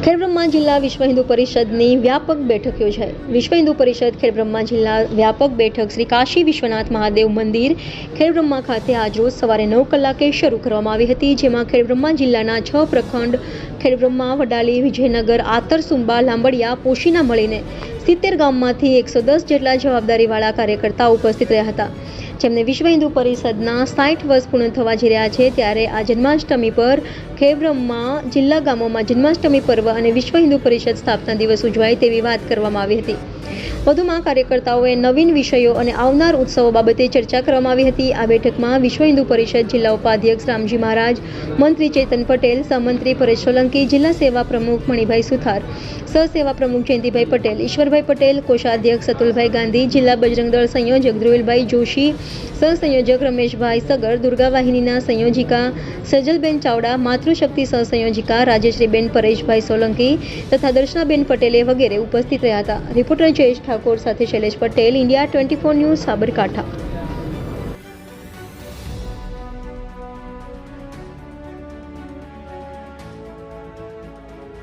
ખેડબ્રહ્મા જિલ્લા વિશ્વ હિન્દુ પરિષદની વ્યાપક બેઠક યોજાઈ. વિશ્વ હિન્દુ પરિષદ ખેડબ્રહ્મા જિલ્લા વ્યાપક બેઠક શ્રી કાશી વિશ્વનાથ મહાદેવ મંદિર ખેડબ્રહ્મા ખાતે આજરોજ સવારે 9 કલાકે શરૂ કરવામાં આવી હતી, જેમાં ખેડબ્રહ્મા જિલ્લાના 6 પ્રખંડ ખેડબ્રહ્મા, વડાલી, વિજયનગર, આતર, સુંબા, લાંબડિયા, પોશીના મળીને 70 ગામમાંથી 110 જેટલા જવાબદારીવાળા કાર્યકર્તાઓ ઉપસ્થિત રહ્યા હતા, જેમને વિશ્વ હિન્દુ પરિષદના 60 વર્ષ પૂર્ણ થવા જઈ રહ્યા છે. ત્યારે આ જન્માષ્ટમી પર ખેડબ્રહ્મા જિલ્લા ગામોમાં જન્માષ્ટમી પર્વ અને વિશ્વ હિન્દુ પરિષદ સ્થાપના દિવસ ઉજવાય તેવી વાત કરવામાં આવી હતી. વધુમાં કાર્યકર્તાઓએ નવીન વિષયો અને આવનાર ઉત્સવો બાબતે ચર્ચા કરવામાં આવી હતી. આ બેઠકમાં વિશ્વ હિન્દુ પરિષદ જિલ્લા ઉપાધ્યક્ષ રામજી મહારાજ, મંત્રી ચેતન પટેલ, સહમંત્રી પરેશ સોલંકી, જિલ્લા સેવા પ્રમુખ મણિભાઈ સુથાર, સહસેવા પ્રમુખ જયંતિભાઈ પટેલ, ઈશ્વરભાઈ પટેલ, કોષાધ્યક્ષ અતુલભાઈ ગાંધી, જિલ્લા બજરંગ દળ સંયોજક ધ્રુવીલભાઈ જોશી, સહસંયોજક રમેશભાઈ સગર, દુર્ગા વાહિનીના સંયોજિકા સજલબેન ચાવડા, માતૃશક્તિ સહસંયોજિકા રાજેશ્રીબેન પરેશભાઈ સોલંકી તથા દર્શનાબેન પટેલે વગેરે ઉપસ્થિત રહ્યા હતા. રિપોર્ટર જયેશ ઠાકોર સાથે શૈલેષ પટેલ, ઇન્ડિયા 24 ન્યૂઝ, સાબરકાંઠા.